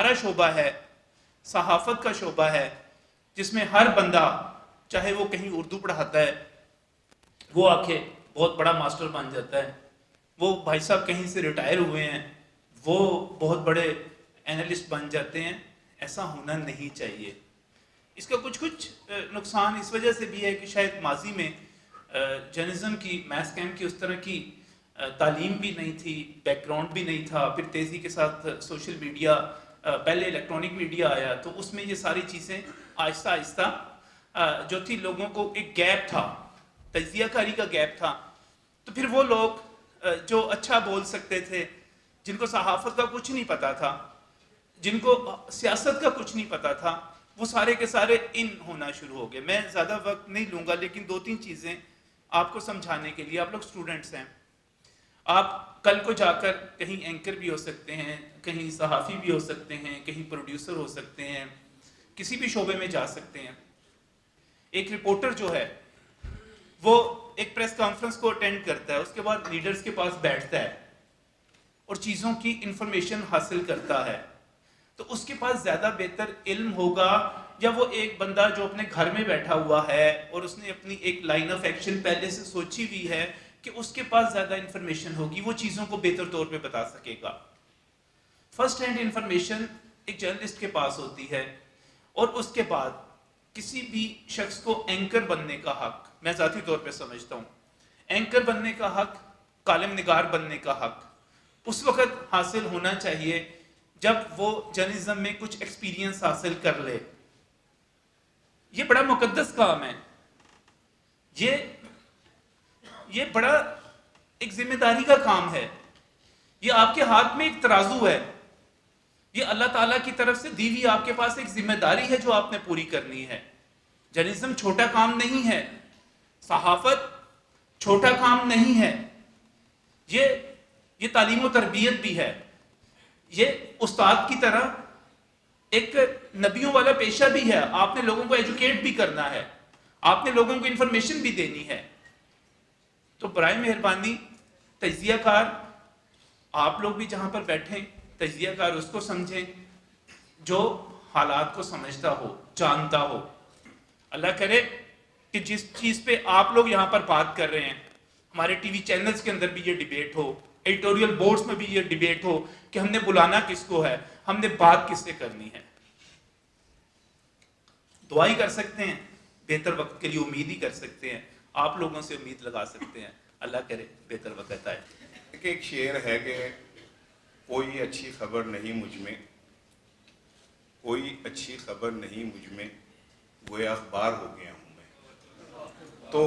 ہمارا شعبہ ہے، صحافت کا شعبہ ہے، جس میں ہر بندہ چاہے وہ کہیں اردو پڑھاتا ہے وہ آ کے بہت بڑا ماسٹر بن جاتا ہے، وہ بھائی صاحب کہیں سے ریٹائر ہوئے ہیں وہ بہت بڑے اینالسٹ بن جاتے ہیں، ایسا ہونا نہیں چاہیے۔ اس کا کچھ نقصان اس وجہ سے بھی ہے کہ شاید ماضی میں جرنلزم کی، میس کیمپ کی اس طرح کی تعلیم بھی نہیں تھی، بیک گراؤنڈ بھی نہیں تھا، پھر تیزی کے ساتھ سوشل میڈیا، پہلے الیکٹرانک میڈیا آیا تو اس میں یہ ساری چیزیں آہستہ آہستہ جو تھی، لوگوں کو ایک گیپ تھا، تجزیہ کاری کا گیپ تھا، تو پھر وہ لوگ جو اچھا بول سکتے تھے، جن کو صحافت کا کچھ نہیں پتا تھا، جن کو سیاست کا کچھ نہیں پتا تھا، وہ سارے کے سارے ان ہونا شروع ہو گئے۔ میں زیادہ وقت نہیں لوں گا، لیکن 2-3 چیزیں آپ کو سمجھانے کے لیے۔ آپ لوگ اسٹوڈنٹس ہیں، آپ کل کو جا کر کہیں اینکر بھی ہو سکتے ہیں، کہیں صحافی بھی ہو سکتے ہیں، کہیں پروڈیوسر ہو سکتے ہیں، کسی بھی شعبے میں جا سکتے ہیں۔ ایک رپورٹر جو ہے وہ ایک پریس کانفرنس کو اٹینڈ کرتا ہے، اس کے بعد لیڈرز کے پاس بیٹھتا ہے اور چیزوں کی انفارمیشن حاصل کرتا ہے، تو اس کے پاس زیادہ بہتر علم ہوگا یا وہ ایک بندہ جو اپنے گھر میں بیٹھا ہوا ہے اور اس نے اپنی ایک لائن آف ایکشن پہلے سے سوچی ہوئی ہے کہ اس کے پاس زیادہ انفارمیشن ہوگی، وہ چیزوں کو بہتر طور پہ بتا سکے گا۔ فرسٹ ہینڈ انفارمیشن ایک جرنلسٹ کے پاس ہوتی ہے، اور اس کے بعد کسی بھی شخص کو اینکر بننے کا حق، میں ذاتی طور پہ سمجھتا ہوں اینکر بننے کا حق، کالم نگار بننے کا حق اس وقت حاصل ہونا چاہیے جب وہ جرنلزم میں کچھ ایکسپیرینس حاصل کر لے۔ یہ بڑا مقدس کام ہے، یہ بڑا ایک ذمہ داری کا کام ہے، یہ آپ کے ہاتھ میں ایک ترازو ہے، یہ اللہ تعالیٰ کی طرف سے دی ہوئی آپ کے پاس ایک ذمہ داری ہے جو آپ نے پوری کرنی ہے۔ جرنلزم چھوٹا کام نہیں ہے، صحافت چھوٹا کام نہیں ہے، یہ تعلیم و تربیت بھی ہے، یہ استاد کی طرح ایک نبیوں والا پیشہ بھی ہے، آپ نے لوگوں کو ایجوکیٹ بھی کرنا ہے، آپ نے لوگوں کو انفارمیشن بھی دینی ہے۔ تو برائے مہربانی تجزیہ کار آپ لوگ بھی جہاں پر بیٹھیں، تجزیہ کار اس کو سمجھیں جو حالات کو سمجھتا ہو، جانتا ہو۔ اللہ کرے کہ جس چیز پہ آپ لوگ یہاں پر بات کر رہے ہیں، ہمارے ٹی وی چینلز کے اندر بھی یہ ڈیبیٹ ہو، ایڈیٹوریل بورڈز میں بھی یہ ڈیبیٹ ہو کہ ہم نے بلانا کس کو ہے، ہم نے بات کس سے کرنی ہے۔ دعائی کر سکتے ہیں، بہتر وقت کے لیے امید ہی کر سکتے ہیں، آپ لوگوں سے امید لگا سکتے ہیں، اللہ کرے بہتر وقت آئے۔ ایک شعر ہے کہ کوئی اچھی خبر نہیں مجھ میں، کوئی اچھی خبر نہیں مجھ میں، گویا اخبار ہو گیا ہوں میں۔ تو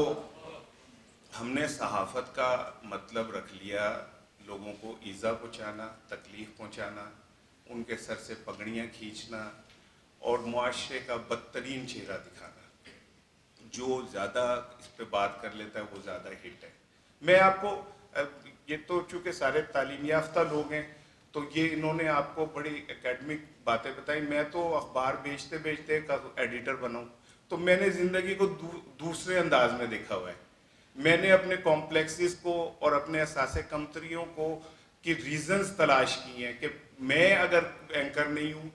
ہم نے صحافت کا مطلب رکھ لیا لوگوں کو ایذا پہنچانا، تکلیف پہنچانا، ان کے سر سے پگڑیاں کھینچنا اور معاشرے کا بدترین چہرہ دکھانا۔ جو زیادہ اس پہ بات کر لیتا ہے وہ زیادہ ہٹ ہے۔ میں آپ کو یہ تو چونکہ سارے تعلیم یافتہ لوگ ہیں تو یہ انہوں نے آپ کو بڑی اکیڈمک باتیں بتائی، میں تو اخبار بیچتے بیچتے ایڈیٹر بنا ہوں، تو میں نے زندگی کو دوسرے انداز میں دیکھا ہوا ہے۔ میں نے اپنے کمپلیکسز کو اور اپنے احساس کمتریوں کو کی ریزنز تلاش کی ہیں کہ میں اگر اینکر نہیں ہوں،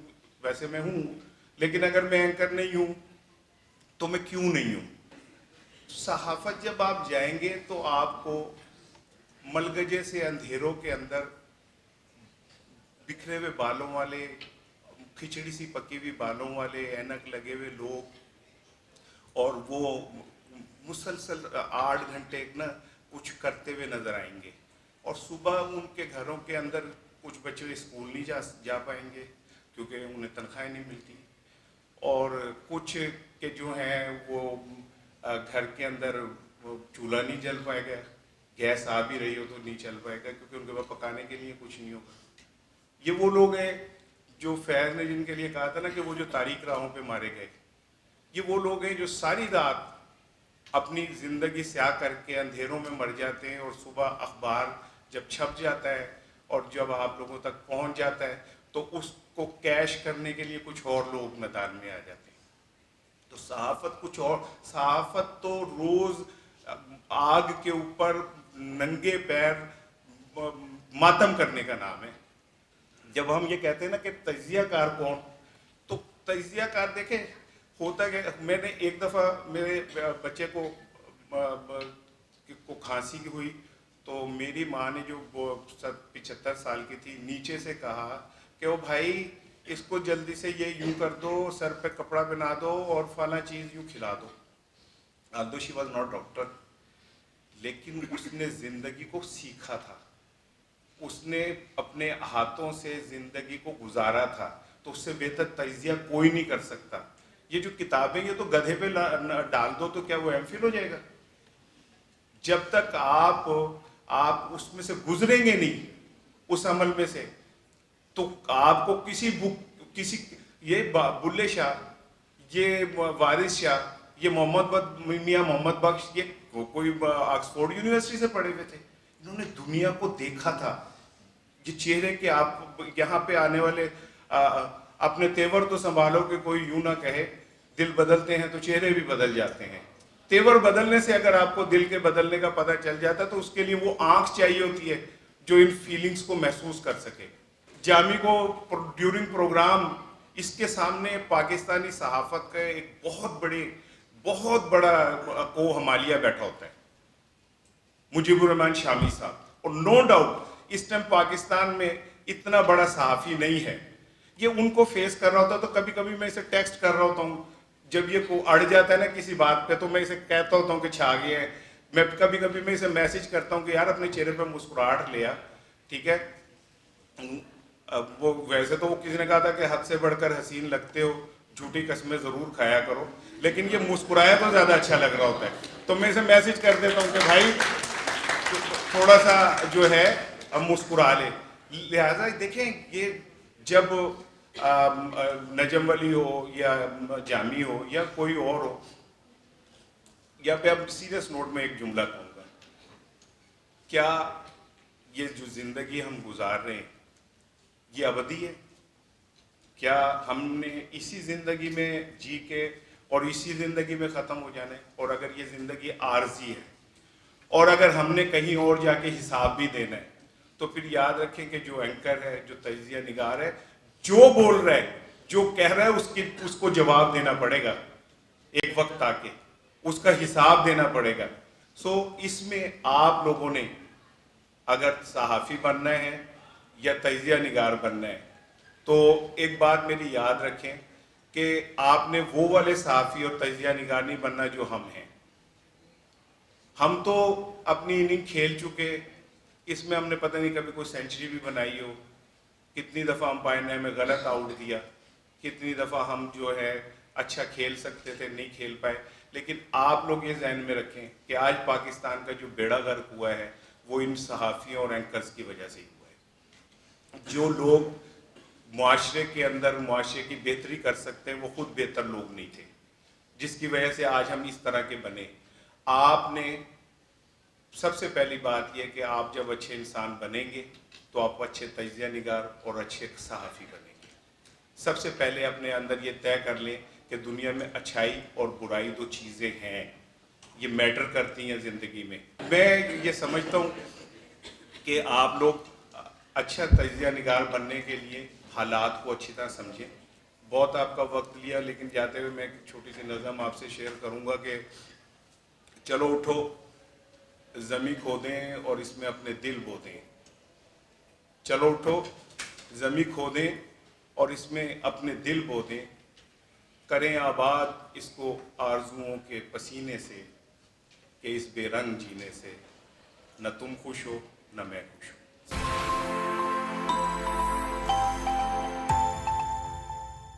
ویسے میں ہوں، لیکن اگر میں اینکر نہیں ہوں تو میں کیوں نہیں ہوں۔ صحافت جب آپ جائیں گے تو آپ کو ملگجے سے اندھیروں کے اندر بکھرے ہوئے بالوں والے، کھچڑی سی پکی ہوئی بالوں والے، اینک لگے ہوئے لوگ، اور وہ مسلسل 8 گھنٹے کچھ کرتے ہوئے نظر آئیں گے، اور صبح ان کے گھروں کے اندر کچھ بچے اسکول نہیں جا پائیں گے کیونکہ انہیں تنخواہیں نہیں ملتی، اور کچھ کے جو ہیں وہ گھر کے اندر چولہا نہیں جل پائے گا، گیس آ بھی رہی ہو تو نہیں چل پائے گا کیونکہ ان کے پاس پکانے کے لیے کچھ نہیں ہوگا۔ یہ وہ لوگ ہیں جو فیض نے جن کے لیے کہا تھا نا کہ وہ جو تاریک راہوں پہ مارے گئے، یہ وہ لوگ ہیں جو ساری رات اپنی زندگی سیاہ کر کے اندھیروں میں مر جاتے ہیں، اور صبح اخبار جب چھپ جاتا ہے اور جب آپ لوگوں تک پہنچ جاتا ہے تو اس کو کیش کرنے کے لیے کچھ اور لوگ میدان میں آ جاتے ہیں۔ تو صحافت کچھ اور، صحافت تو روز آگ کے اوپر ننگے پیر ماتم کرنے کا نام ہے۔ جب ہم یہ کہتے ہیں نا کہ تجزیہ کار کون، تو تجزیہ کار دیکھیں ہوتا کہ میں نے ایک دفعہ میرے بچے کو کھانسی کی ہوئی تو میری ماں نے جو 75 سال کی تھی نیچے سے کہا کہ وہ بھائی اس کو جلدی سے یہ یوں کر دو، سر پہ کپڑا پہنا دو اور فلاں چیز یوں کھلا دو. although she was not doctor, لیکن اس نے زندگی کو سیکھا تھا، اس نے اپنے ہاتھوں سے زندگی کو گزارا تھا، تو اس سے بہتر تجزیہ کوئی نہیں کر سکتا. یہ جو کتابیں یہ تو گدھے پہ ڈال دو تو کیا وہ ایم فل ہو جائے گا؟ جب تک آپ اس میں سے گزریں گے نہیں اس عمل میں سے، تو آپ کو کسی یہ بلے شاہ، یہ وارث شاہ، یہ میاں محمد بخش، یہ کوئی آکسفورڈ یونیورسٹی سے پڑھے ہوئے تھے، انہوں نے دنیا کو دیکھا تھا. یہ چہرے کے آپ یہاں پہ آنے والے اپنے تیور تو سنبھالو کہ کوئی یوں نہ کہے دل بدلتے ہیں تو چہرے بھی بدل جاتے ہیں. تیور بدلنے سے اگر آپ کو دل کے بدلنے کا پتہ چل جاتا تو اس کے لیے وہ آنکھ چاہیے ہوتی ہے جو ان فیلنگز کو محسوس کر سکے. جامی کو ڈیورنگ پروگرام اس کے سامنے پاکستانی صحافت کا ایک بہت بڑا کو ہمالیہ بیٹھا ہوتا ہے، مجیب الرحمان شامی صاحب. اور نو ڈاؤٹ اس ٹائم پاکستان میں اتنا بڑا صحافی نہیں ہے. یہ ان کو فیس کر رہا ہوتا ہے تو کبھی کبھی میں اسے ٹیکسٹ کر رہا ہوتا ہوں، جب یہ کو اڑ جاتا ہے نا کسی بات پہ تو میں اسے کہتا ہوتا ہوں کہ چھا گیا ہے. میں کبھی کبھی میں اسے میسج کرتا ہوں کہ یار اپنے چہرے پہ مسکراہٹ لیا، ٹھیک ہے. وہ ویسے تو وہ کسی نے کہا تھا کہ حد سے بڑھ کر حسین لگتے ہو، جھوٹی قسمیں ضرور کھایا کرو، لیکن یہ مسکرایا تو زیادہ اچھا لگ رہا ہوتا ہے. تو میں اسے میسج کر دیتا ہوں کہ بھائی تھوڑا سا جو ہے مسکرا لے. لہٰذا دیکھیں یہ جب نجم ولی ہو یا جامی ہو یا کوئی اور ہو، یا پہ اب سیریس نوٹ میں ایک جملہ کہوں گا، کیا یہ جو زندگی ہم گزار رہے ہیں یہ ابدی ہے؟ کیا ہم نے اسی زندگی میں جی کے اور اسی زندگی میں ختم ہو جانا ہے؟ اور اگر یہ زندگی عارضی ہے اور اگر ہم نے کہیں اور جا کے حساب بھی دینا ہے تو پھر یاد رکھیں کہ جو اینکر ہے، جو تجزیہ نگار ہے، جو بول رہا ہے، جو کہہ رہا ہے اس کو جواب دینا پڑے گا ایک وقت آ کے، اس کا حساب دینا پڑے گا. سو اس میں آپ لوگوں نے اگر صحافی بننا ہے یا تجزیہ نگار بننا ہے تو ایک بات میری یاد رکھیں کہ آپ نے وہ والے صحافی اور تجزیہ نگار نہیں بننا جو ہم ہیں. ہم تو اپنی اننگ کھیل چکے، اس میں ہم نے پتہ نہیں کبھی کوئی سینچری بھی بنائی ہو، کتنی دفعہ امپائر نے ہمیں غلط آؤٹ دیا، کتنی دفعہ ہم جو ہے اچھا کھیل سکتے تھے نہیں کھیل پائے. لیکن آپ لوگ یہ ذہن میں رکھیں کہ آج پاکستان کا جو بیڑا غرق ہوا ہے وہ ان صحافیوں اور اینکرز کی وجہ سے ہی ہوا ہے. جو لوگ معاشرے کے اندر معاشرے کی بہتری کر سکتے ہیں وہ خود بہتر لوگ نہیں تھے، جس کی وجہ سے آج ہم اس طرح کے بنے. آپ نے سب سے پہلی بات یہ کہ آپ جب اچھے انسان بنیں گے تو آپ اچھے تجزیہ نگار اور اچھے صحافی بنیں گے. سب سے پہلے اپنے اندر یہ طے کر لیں کہ دنیا میں اچھائی اور برائی دو چیزیں ہیں، یہ میٹر کرتی ہیں زندگی میں. میں یہ سمجھتا ہوں کہ آپ لوگ اچھا تجزیہ نگار بننے کے لیے حالات کو اچھی طرح سمجھیں. بہت آپ کا وقت لیا، لیکن جاتے ہوئے میں ایک چھوٹی سی نظم آپ سے شیئر کروں گا کہ چلو اٹھو زمیں کھودیں اور اس میں اپنے دل بو دیں. چلو اٹھو زمیں کھودیں اور اس میں اپنے دل بو دیں، کریں آباد اس کو آرزوؤں کے پسینے سے کہ اس بے رنگ جینے سے نہ تم خوش ہو نہ میں خوش ہوں.